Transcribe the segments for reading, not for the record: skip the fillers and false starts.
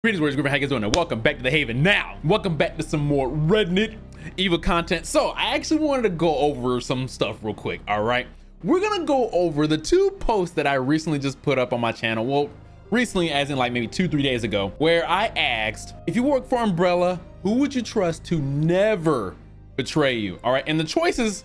Greetings, warriors. How you guys doing? And welcome back to the Haven. Now, welcome back to some more Reddit evil content. So, I actually wanted to go over some stuff real quick. All right, we're gonna go over the two posts that I recently just put up on my channel. Well, recently, as in like maybe 2-3 days ago, where I asked, if you work for Umbrella, who would you trust to never betray you? All right, and the choices,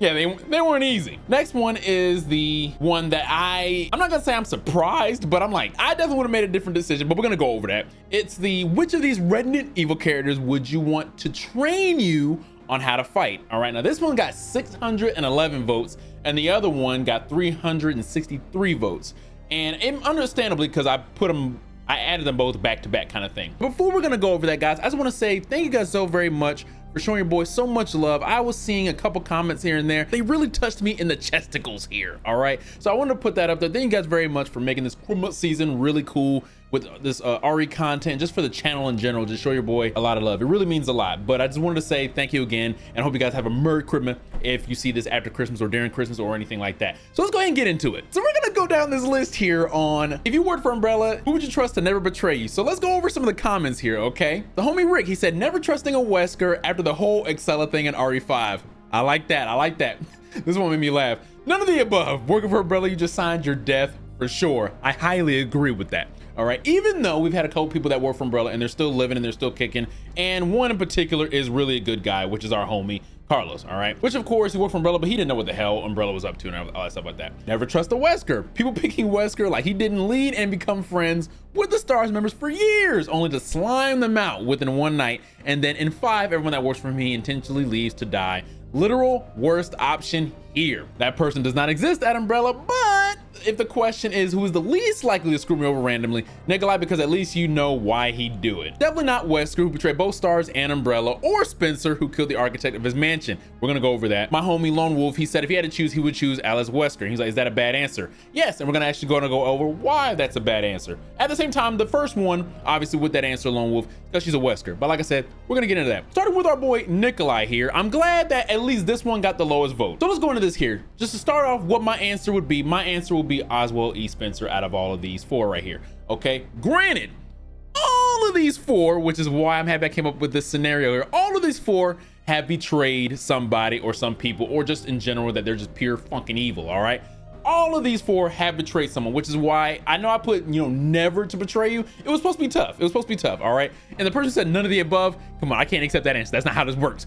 yeah, they weren't easy. Next one is the one that I'm not gonna say I'm surprised, but I'm like, I definitely would have made a different decision, but we're gonna go over that. It's the, which of these Reddit evil characters would you want to train you on how to fight? All right, now this one got 611 votes and the other one got 363 votes. And understandably, because I added them both back to back kind of thing. Before we're gonna go over that, guys, I just wanna say thank you guys so very much for showing your boy so much love. I was seeing a couple comments here and there. They really touched me in the chesticles here, all right? So I wanted to put that up there. Thank you guys very much for making this Christmas season really cool with this RE content, just for the channel in general. Just show your boy a lot of love. It really means a lot. But I just wanted to say thank you again, and I hope you guys have a Merry Christmas if you see this after Christmas or during Christmas or anything like that. So let's go ahead and get into it. So we're gonna go down this list here on, if you work for Umbrella, who would you trust to never betray you? So let's go over some of the comments here, okay? The homie Rick, he said, never trusting a Wesker after the whole Excella thing in RE5. I like that, I like that. This one made me laugh. None of the above. Working for Umbrella, you just signed your death for sure. I highly agree with that. All right, even though we've had a couple people that work for Umbrella and they're still living and they're still kicking, and one in particular is really a good guy, which is our homie Carlos. All right, which of course he worked for Umbrella, but he didn't know what the hell Umbrella was up to and all that stuff like that. Never trust a Wesker. People picking Wesker like he didn't lead and become friends with the Stars members for years, only to slime them out within one night, and then in 5, everyone that works for him, he intentionally leaves to die. Literal worst option here. That person does not exist at Umbrella, but if the question is who is the least likely to screw me over randomly, Nikolai, because at least you know why he'd do it. Definitely not Wesker, who betrayed both Stars and Umbrella, or Spencer, who killed the architect of his mansion. We're gonna go over that. My homie Lone Wolf, he said if he had to choose, he would choose Alice Wesker. He's like, is that a bad answer? Yes, and we're gonna actually go over why that's a bad answer. At the same time, the first one, obviously with that answer, Lone Wolf, because she's a Wesker. But like I said, we're gonna get into that. Starting with our boy Nikolai here, I'm glad that at least this one got the lowest vote. So let's go into this here. Just to start off, what my answer would be, my answer will be Oswald E. Spencer out of all of these 4 right here. Okay, granted, all of these 4, which is why I'm happy I came up with this scenario here, all of these 4 have betrayed somebody or some people, or just in general that they're just pure fucking evil. All right, all of these 4 have betrayed someone, which is why I know I put, you know, never to betray you. It was supposed to be tough. It was supposed to be tough. All right, and the person said none of the above. Come on, I can't accept that answer. That's not how this works.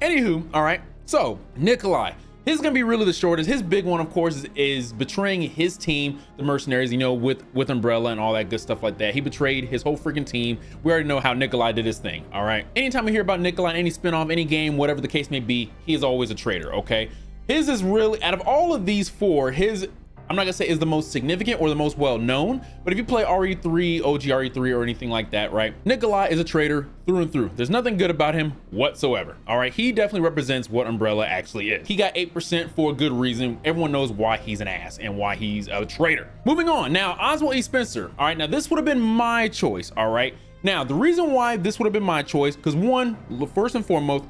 Anywho, all right, so Nikolai, his is gonna be really the shortest. His big one, of course, is betraying his team, the mercenaries, you know, with Umbrella and all that good stuff like that. He betrayed his whole freaking team. We already know how Nikolai did his thing. All right, anytime we hear about Nikolai, any spinoff, any game, whatever the case may be, he is always a traitor. Okay, his is really, out of all of these 4, his, I'm not gonna say is the most significant or the most well known, but if you play RE3, OG RE3 or anything like that, right, Nikolai is a traitor through and through. There's nothing good about him whatsoever. All right, he definitely represents what Umbrella actually is. He got 8% for a good reason. Everyone knows why he's an ass and why he's a traitor. Moving on now, Oswald E. Spencer. All right, now this would have been my choice. All right, now the reason why this would have been my choice, because one, first and foremost,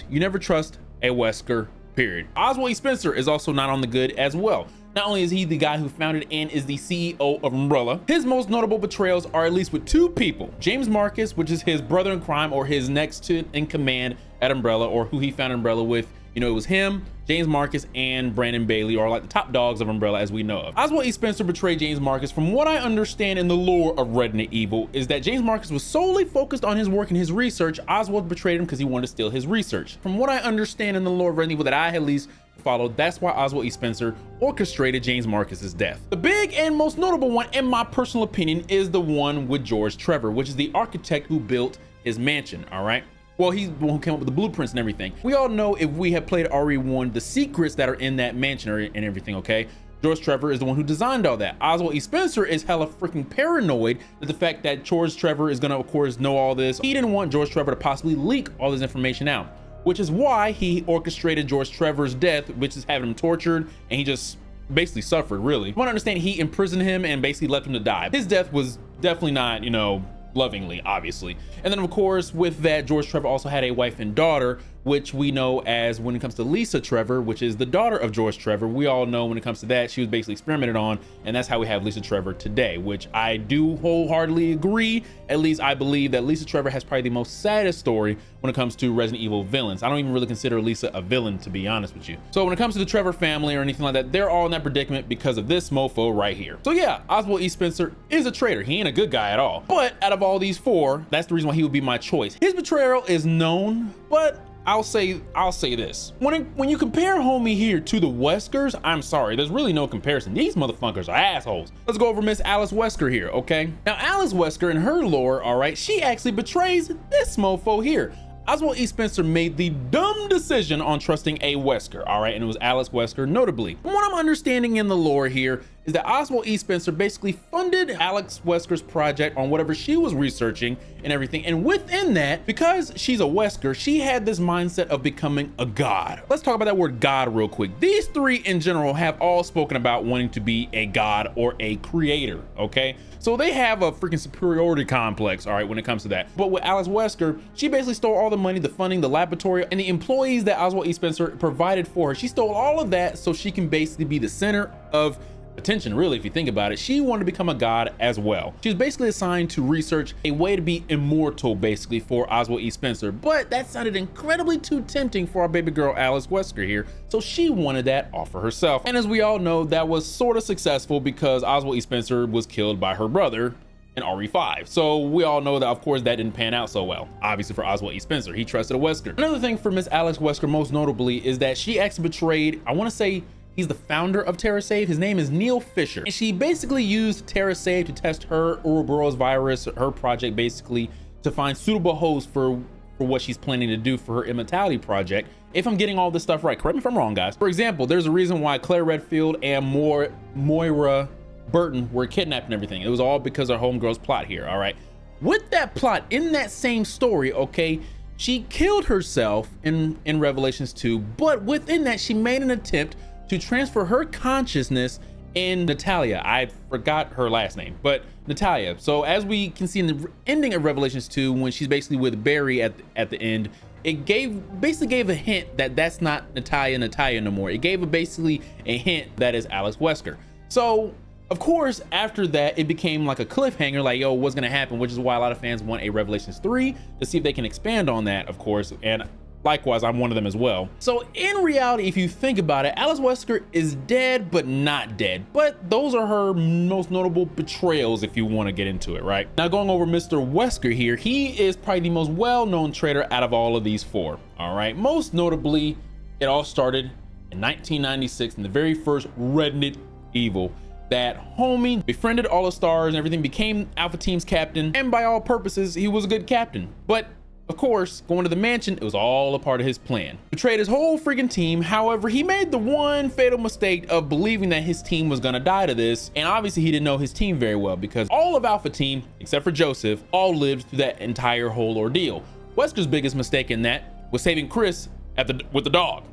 you never trust a Wesker. Period. Oswald E. Spencer is also not on the good as well. Not only is he the guy who founded and is the CEO of Umbrella, his most notable betrayals are at least with 2 people. James Marcus, which is his brother in crime or his next in command at Umbrella, or who he founded Umbrella with. You know, it was him, James Marcus, and Brandon Bailey, or like the top dogs of Umbrella as we know of. Oswald E. Spencer betrayed James Marcus. From what I understand in the lore of Reddit Evil is that James Marcus was solely focused on his work and his research. Oswald betrayed him because he wanted to steal his research. From what I understand in the lore of Reddit Evil that I at least followed, that's why Oswald E. Spencer orchestrated James Marcus's death. The big and most notable one, in my personal opinion, is the one with George Trevor, which is the architect who built his mansion. All right, well, he's the one who came up with the blueprints and everything. We all know, if we have played RE1, the secrets that are in that mansion and everything. Okay, George Trevor is the one who designed all that. Oswald E. Spencer is hella freaking paranoid that the fact that George Trevor is gonna, of course, know all this. He didn't want George Trevor to possibly leak all this information out, which is why he orchestrated George Trevor's death, which is having him tortured, and he just basically suffered, really. You want to understand, he imprisoned him and basically left him to die. His death was definitely not, you know, lovingly, obviously. And then of course, with that, George Trevor also had a wife and daughter, which we know as, when it comes to Lisa Trevor, which is the daughter of George Trevor, we all know when it comes to that, she was basically experimented on, and that's how we have Lisa Trevor today, which I do wholeheartedly agree. At least I believe that Lisa Trevor has probably the most saddest story when it comes to Resident Evil villains. I don't even really consider Lisa a villain, to be honest with you. So when it comes to the Trevor family or anything like that, they're all in that predicament because of this mofo right here. So yeah, Oswald E. Spencer is a traitor. He ain't a good guy at all. But out of all these four, that's the reason why he would be my choice. His betrayal is known, but I'll say this. When you compare homie here to the Weskers, I'm sorry, there's really no comparison. These motherfuckers are assholes. Let's go over Miss Alice Wesker here, okay? Now, Alice Wesker, in her lore, all right, she actually betrays this mofo here. Oswald E. Spencer made the dumb decision on trusting a Wesker, all right, and it was Alice Wesker notably. From what I'm understanding in the lore here is that Oswald E. Spencer basically funded Alice Wesker's project on whatever she was researching and everything, and within that, because she's a Wesker, she had this mindset of becoming a god. Let's talk about that word god real quick. These three in general have all spoken about wanting to be a god or a creator, okay? So they have a freaking superiority complex, all right, when it comes to that. But with Alice Wesker, she basically stole all the money, the funding, the laboratory, and the employees that Oswald E. Spencer provided for her. She stole all of that so she can basically be the center of attention, really, if you think about it. She wanted to become a god as well. She was basically assigned to research a way to be immortal, basically, for Oswald E. Spencer, but that sounded incredibly too tempting for our baby girl Alice Wesker here, so she wanted that all for herself. And as we all know, that was sort of successful because Oswald E. Spencer was killed by her brother in RE5. So we all know that, of course, that didn't pan out so well, obviously, for Oswald E. Spencer. He trusted a Wesker. Another thing for Miss Alice Wesker, most notably, is that she actually betrayed, I want to say, he's the founder of TerraSave. His name is Neil Fisher. And she basically used TerraSave to test her Ouroboros virus, her project, basically, to find suitable hosts for what she's planning to do for her immortality project. If I'm getting all this stuff right, correct me if I'm wrong, guys. For example, there's a reason why Claire Redfield and Moira Burton were kidnapped and everything. It was all because of homegirl's plot here, all right? With that plot, in that same story, okay, she killed herself in Revelations 2, but within that, she made an attempt to transfer her consciousness in Natalia. I forgot her last name, but Natalia. So as we can see in the ending of Revelations 2, when she's basically with Barry at the end, it basically gave a hint that that's not Natalia no more. It gave basically a hint that is Alice Wesker. So of course, after that, it became like a cliffhanger, like, yo, what's gonna happen? Which is why a lot of fans want a Revelations 3 to see if they can expand on that, of course, and likewise, I'm one of them as well. So in reality, if you think about it, Alice Wesker is dead, but not dead. But those are her most notable betrayals, if you want to get into it, right? Now, going over Mr. Wesker here, he is probably the most well-known traitor out of all of these four, all right? Most notably, it all started in 1996 in the very first Resident Evil. That homie befriended all the stars and everything, became Alpha Team's captain, and by all purposes, he was a good captain. But of course, going to the mansion, it was all a part of his plan. Betrayed his whole freaking team. However, he made the one fatal mistake of believing that his team was gonna die to this. And obviously he didn't know his team very well, because all of Alpha Team, except for Joseph, all lived through that entire whole ordeal. Wesker's biggest mistake in that was saving Chris with the dog.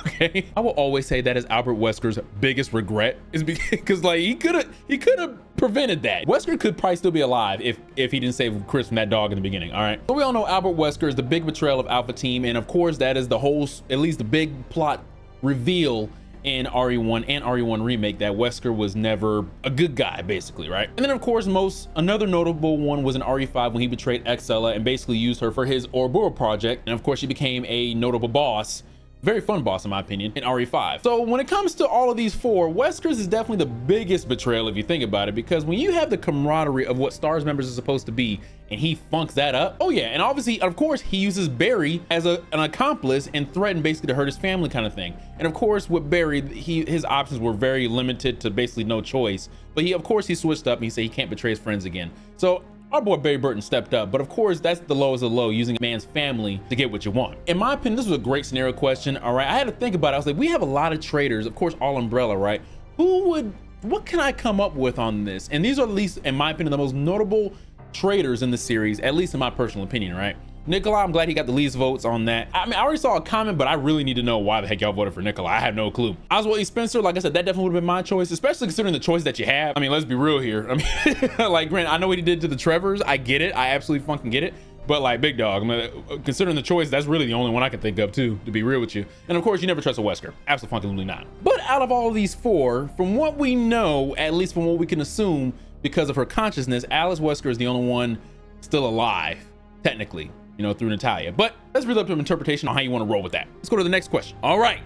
Okay, I will always say that is Albert Wesker's biggest regret, is because like he could have prevented that. Wesker could probably still be alive if he didn't save Chris from that dog in the beginning. All right, so we all know Albert Wesker is the big betrayal of Alpha Team, and of course that is the whole, at least the big plot reveal in RE1 and RE1 Remake, that Wesker was never a good guy, basically, right? And then of course, another notable one was in RE5 when he betrayed Excella and basically used her for his Ouroboros project. And of course, she became a notable boss, very fun boss in my opinion, in RE5. So when it comes to all of these four, Wesker's is definitely the biggest betrayal if you think about it, because when you have the camaraderie of what STARS members are supposed to be and he funks that up, oh yeah, and obviously, of course, he uses Barry as an accomplice and threatened basically to hurt his family kind of thing. And of course, with Barry, his options were very limited to basically no choice, but he switched up and he said he can't betray his friends again. So our boy Barry Burton stepped up, but of course that's the lowest of the low, using a man's family to get what you want. In my opinion, this was a great scenario question, all right? I had to think about it. I was like, we have a lot of traitors, of course, all Umbrella, right? What can I come up with on this? And these are, at least in my opinion, the most notable traitors in the series, at least in my personal opinion, right? Nikolai, I'm glad he got the least votes on that. I mean, I already saw a comment, but I really need to know why the heck y'all voted for Nikolai. I have no clue. Oswald E. Spencer, like I said, that definitely would have been my choice, especially considering the choice that you have. I mean, let's be real here. I mean, like, Grant, I know what he did to the Trevors. I get it. I absolutely fucking get it. But like, big dog, I mean, considering the choice, that's really the only one I can think of too, to be real with you. And of course, you never trust a Wesker. Absolutely not. But out of all of these four, from what we know, at least from what we can assume, because of her consciousness, Alice Wesker is the only one still alive, technically, you know, through Natalia. But let's read up to interpretation on how you want to roll with that. Let's go to the next question. All right.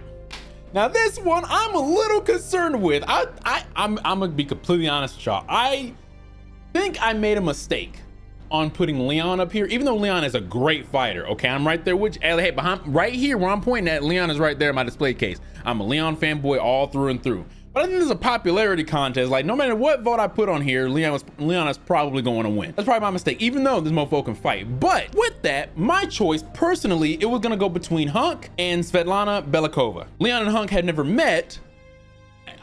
Now this one I'm a little concerned with. I'm gonna be completely honest with y'all. I think I made a mistake on putting Leon up here, even though Leon is a great fighter. Okay, I'm right there with you. Hey, behind, right here where I'm pointing at, Leon is right there in my display case. I'm a Leon fanboy all through and through. But I think there's a popularity contest. Like, no matter what vote I put on here, Leon is probably going to win. That's probably my mistake, even though this mofo can fight. But with that, my choice personally, it was gonna go between Hunk and Svetlana Belikova. Leon and Hunk had never met.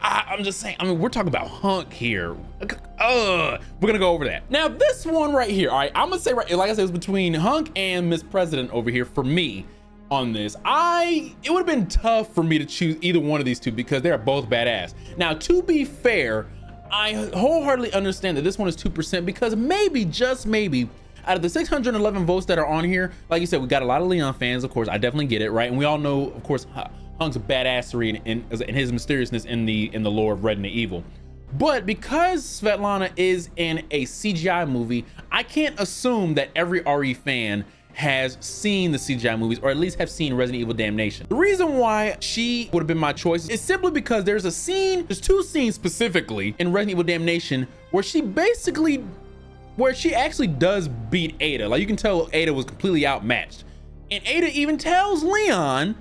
I'm just saying, I mean, we're talking about Hunk here. We're gonna go over that. Now, this one right here, all right, I'm gonna say, right, like I said, it was between Hunk and Miss President over here for me on this. It would have been tough for me to choose either one of these two because they're both badass. Now, to be fair, I wholeheartedly understand that this one is 2% because maybe, just maybe, out of the 611 votes that are on here, like you said, we got a lot of Leon fans, of course, I definitely get it, right? And we all know, of course, Hunk's badassery and his mysteriousness in the lore of Resident Evil. But because Svetlana is in a CGI movie, I can't assume that every RE fan has seen the CGI movies, or at least have seen Resident Evil Damnation. The reason why she would have been my choice is simply because there's two scenes specifically in Resident Evil Damnation where she actually does beat Ada. Like, you can tell Ada was completely outmatched. And Ada even tells Leon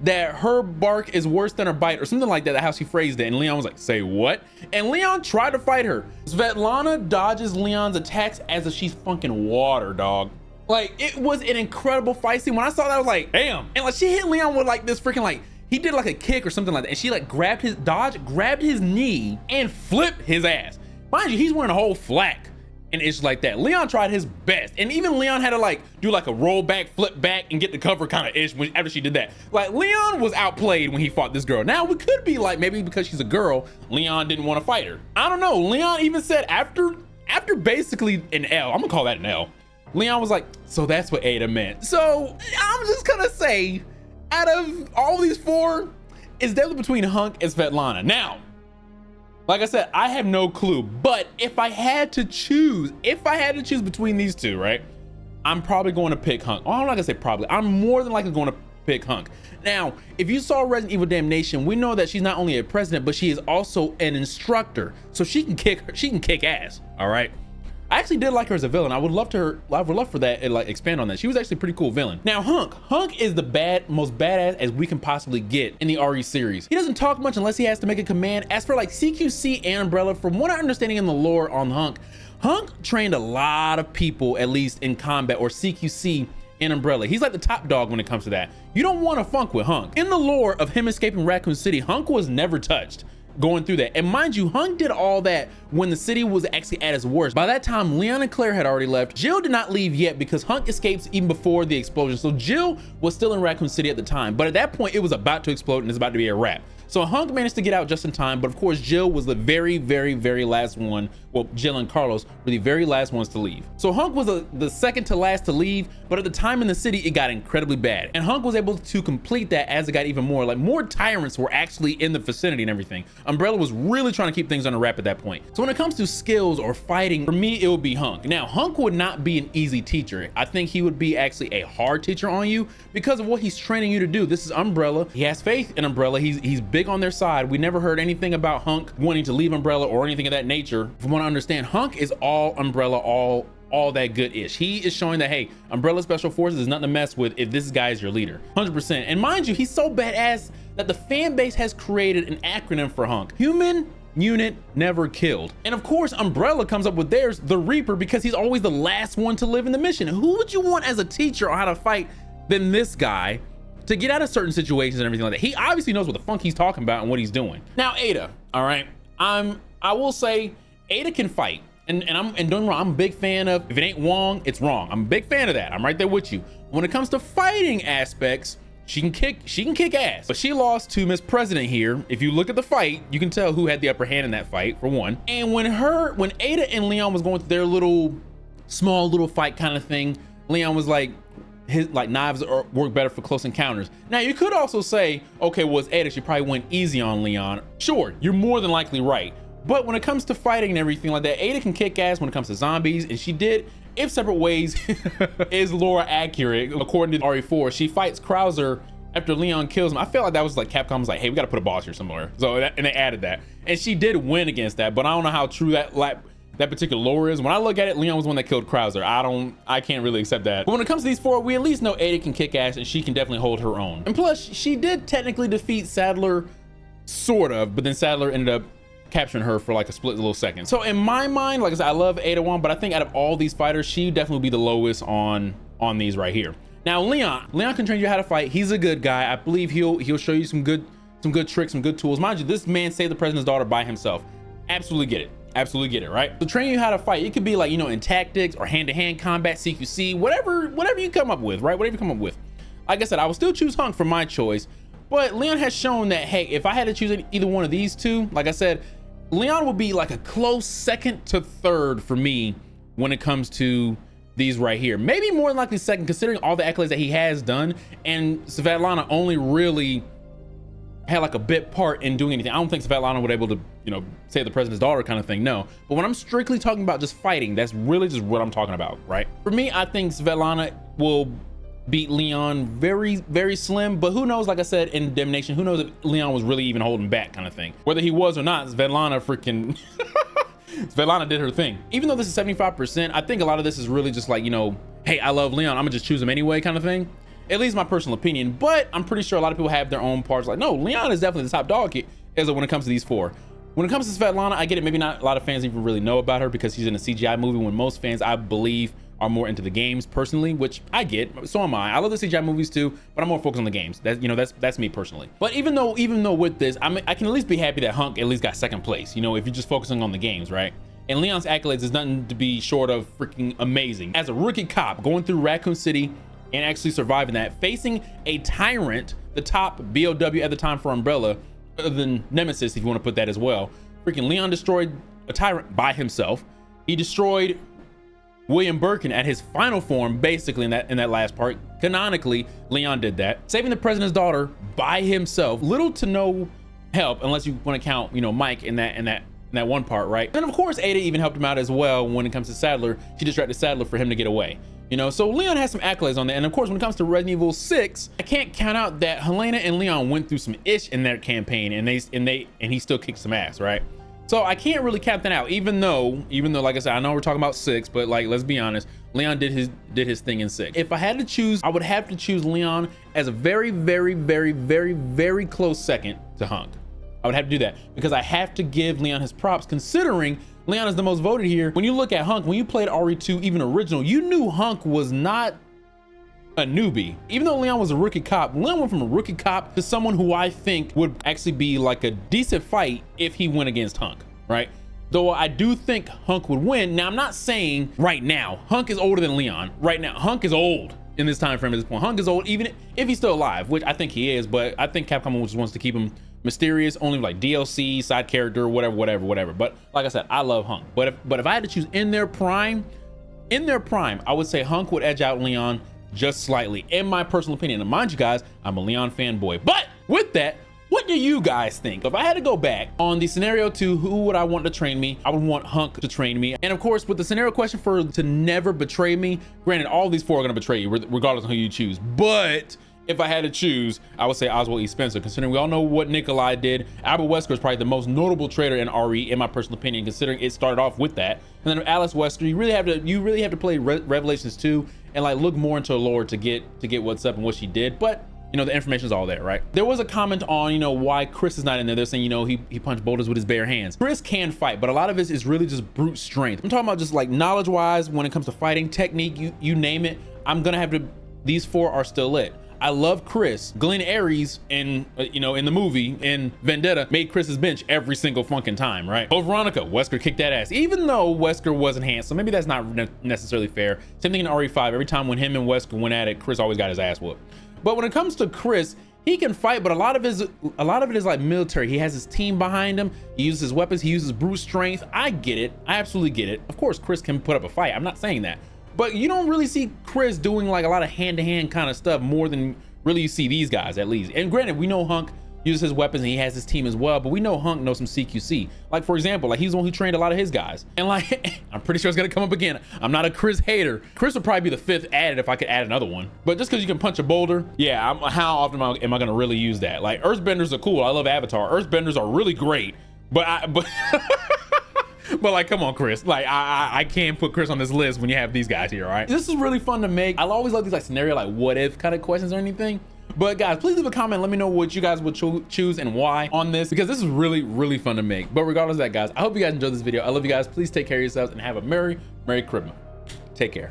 that her bark is worse than her bite, or something like that, how she phrased it. And Leon was like, say what? And Leon tried to fight her. Svetlana dodges Leon's attacks as if she's fucking water, dog. Like, it was an incredible fight scene. When I saw that, I was like, damn. And like, she hit Leon with like this freaking, like, he did like a kick or something like that. And she like grabbed his knee and flipped his ass. Mind you, he's wearing a whole flak and it's like that. Leon tried his best. And even Leon had to like do like a roll back, flip back and get the cover kind of ish after she did that. Like, Leon was outplayed when he fought this girl. Now, we could be like, maybe because she's a girl, Leon didn't want to fight her. I don't know. Leon even said after basically an L, I'm gonna call that an L, Leon was like, so that's what Ada meant. So I'm just gonna say, out of all these four, it's definitely between Hunk and Svetlana. Now, like I said, I have no clue, but if I had to choose between these two, right, I'm probably going to pick Hunk. Oh, I'm not gonna say probably, I'm more than likely going to pick Hunk. Now, if you saw Resident Evil Damnation, we know that she's not only a president, but she is also an instructor. So she can kick ass, all right? I actually did like her as a villain. I would love for that and like expand on that. She was actually a pretty cool villain. Now, Hunk is the most badass as we can possibly get in the RE series. He doesn't talk much unless he has to make a command. As for like CQC and Umbrella, from what I'm understanding in the lore on Hunk trained a lot of people, at least in combat, or CQC and Umbrella. He's like the top dog when it comes to that. You don't want to funk with Hunk. In the lore of him escaping Raccoon City, Hunk was never touched going through that. And mind you, Hunk did all that when the city was actually at its worst. By that time, Leon and Claire had already left. Jill did not leave yet because Hunk escapes even before the explosion. So Jill was still in Raccoon City at the time. But at that point, it was about to explode and it's about to be a wrap. So Hunk managed to get out just in time, but of course Jill was the very, very, very last one. Well, Jill and Carlos were the very last ones to leave. So Hunk was the second to last to leave, but at the time in the city, it got incredibly bad. And Hunk was able to complete that as it got even more. Like, more tyrants were actually in the vicinity and everything. Umbrella was really trying to keep things under wrap at that point. So when it comes to skills or fighting, for me, it would be Hunk. Now, Hunk would not be an easy teacher. I think he would be actually a hard teacher on you because of what he's training you to do. This is Umbrella. He has faith in Umbrella. He's big on their side. We never heard anything about Hunk wanting to leave Umbrella or anything of that nature. From what I understand, Hunk is all Umbrella, all that good ish. He is showing that, hey, Umbrella Special Forces is nothing to mess with if this guy is your leader, 100%. And mind you, he's so badass that the fan base has created an acronym for Hunk: Human Unit Never Killed. And of course, Umbrella comes up with theirs, the Reaper, because he's always the last one to live in the mission. Who would you want as a teacher on how to fight than this guy to get out of certain situations and everything like that? He obviously knows what the funk he's talking about and what he's doing. Now, Ada, all right, I will say Ada can fight. And don't get me wrong, I'm a big fan of, if it ain't Wong, it's wrong. I'm a big fan of that. I'm right there with you. When it comes to fighting aspects, she can kick ass. But she lost to Miss President here. If you look at the fight, you can tell who had the upper hand in that fight, for one. And when Ada and Leon was going through their small little fight kind of thing, Leon was like, his like knives work better for close encounters. Now you could also say, okay, well, it's Ada, she probably went easy on Leon. Sure, you're more than likely right. But when it comes to fighting and everything like that, Ada can kick ass when it comes to zombies, and she did, if separate ways. Is lore accurate? According to RE4, she fights Krauser after Leon kills him. I feel like that was like Capcom was like, hey, we gotta put a boss here somewhere. So and they added that, and she did win against that. But I don't know how true that particular lore is. When I look at it, Leon was the one that killed Krauser. I can't really accept that. But when it comes to these four, we at least know Ada can kick ass, and she can definitely hold her own. And plus, she did technically defeat Sadler, sort of, but then Sadler ended up capturing her for like a split little second. So in my mind, like I said, I love Ada 1, but I think out of all these fighters, she definitely would be the lowest on these right here. Now Leon can train you how to fight. He's a good guy. I believe he'll show you some good tricks, some good tools. Mind you, this man saved the president's daughter by himself. Absolutely get it. Absolutely get it, right? So train you how to fight. It could be like, you know, in tactics or hand-to-hand combat, CQC, whatever you come up with, right? Whatever you come up with. Like I said, I would still choose Hunk for my choice, but Leon has shown that, hey, if I had to choose either one of these two, like I said, Leon would be like a close second to third for me when it comes to these right here. Maybe more than likely second, considering all the accolades that he has done, and Svetlana only really had like a bit part in doing anything. I don't think Svetlana would able to, you know, save the president's daughter kind of thing, no. But when I'm strictly talking about just fighting, that's really just what I'm talking about, right? For me, I think Svetlana will beat Leon very, very slim, but who knows, like I said, in Damnation, who knows if Leon was really even holding back kind of thing. Whether he was or not, Svetlana freaking, Svetlana did her thing. Even though this is 75%, I think a lot of this is really just like, you know, hey, I love Leon, I'm gonna just choose him anyway kind of thing. At least my personal opinion, but I'm pretty sure a lot of people have their own parts. Like, no, Leon is definitely the top dog when it comes to these four. When it comes to Svetlana, I get it. Maybe not a lot of fans even really know about her because she's in a CGI movie, when most fans, I believe, are more into the games personally, which I get. So am I. I love the CGI movies too, but I'm more focused on the games. That, you know, that's me personally. But even though with this, I can at least be happy that Hunk at least got second place. You know, if you're just focusing on the games, right? And Leon's accolades is nothing to be short of freaking amazing. As a rookie cop going through Raccoon City and actually surviving that, facing a tyrant, the top BOW at the time for Umbrella, other than Nemesis, if you want to put that as well. Freaking Leon destroyed a tyrant by himself. He destroyed William Birkin at his final form, basically in that last part. Canonically, Leon did that. Saving the president's daughter by himself. Little to no help, unless you want to count, you know, Mike in that one part, right? And of course, Ada even helped him out as well when it comes to Sadler. She distracted Sadler for him to get away. You know, so Leon has some accolades on that. And of course, when it comes to Resident Evil 6, I can't count out that Helena and Leon went through some ish in their campaign, and he still kicked some ass, right? So I can't really count that out, even though, like I said, I know we're talking about 6, but like, let's be honest, Leon did his thing in 6. If I had to choose, I would have to choose Leon as a very, very, very, very, very close second to Hunk. I would have to do that because I have to give Leon his props, considering Leon is the most voted here. When you look at Hunk, when you played RE2, even original, you knew Hunk was not a newbie. Even though Leon was a rookie cop, Leon went from a rookie cop to someone who I think would actually be like a decent fight if he went against Hunk, right? Though I do think Hunk would win. Now, I'm not saying right now, Hunk is older than Leon. Right now, Hunk is old in this time frame at this point. Hunk is old, even if he's still alive, which I think he is, but I think Capcom just wants to keep him mysterious, only like DLC, side character, whatever. But like I said, I love Hunk. But if I had to choose in their prime, I would say Hunk would edge out Leon just slightly, in my personal opinion. And mind you guys, I'm a Leon fanboy. But with that, what do you guys think? If I had to go back on the scenario to who would I want to train me, I would want Hunk to train me. And of course, with the scenario question for to never betray me, granted, all these four are going to betray you regardless of who you choose. But if I had to choose, I would say Oswald E. Spencer, considering we all know what Nikolai did. Albert Wesker is probably the most notable traitor in RE, in my personal opinion, considering it started off with that. And then Alice Wesker, you really have to play Revelations 2 and like look more into lore to get what's up and what she did. But you know, the information's all there, right? There was a comment on, you know, why Chris is not in there. They're saying, you know, he punched boulders with his bare hands. Chris can fight, but a lot of it is really just brute strength. I'm talking about just like knowledge wise, when it comes to fighting, technique, you name it. I'm gonna have to, these four are still lit. I love Chris. Glenn Aries in the movie in Vendetta made Chris's bench every single fucking time, right? Oh, Veronica, Wesker kicked that ass. Even though Wesker wasn't handsome, maybe that's not necessarily fair. Same thing in RE5. Every time when him and Wesker went at it, Chris always got his ass whooped. But when it comes to Chris, he can fight, but a lot of it is like military. He has his team behind him. He uses his weapons. He uses brute strength. I get it. I absolutely get it. Of course, Chris can put up a fight. I'm not saying that. but you don't really see Chris doing like a lot of hand-to-hand kind of stuff more than really you see these guys, at least. And granted, we know Hunk uses his weapons and he has his team as well, but we know Hunk knows some CQC. Like, for example, like he's the one who trained a lot of his guys. And like, I'm pretty sure it's gonna come up again. I'm not a Chris hater. Chris would probably be the 5th added if I could add another one. But just because you can punch a boulder, yeah, how often am I gonna really use that? Like, earthbenders are cool. I love Avatar. Earthbenders are really great, but but like, come on, Chris. Like, I can't put Chris on this list when you have these guys here, all right? This is really fun to make. I always love these like scenario, like what if kind of questions or anything. But guys, please leave a comment. Let me know what you guys would choose and why on this, because this is really, really fun to make. But regardless of that, guys, I hope you guys enjoyed this video. I love you guys. Please take care of yourselves and have a Merry Christmas. Take care.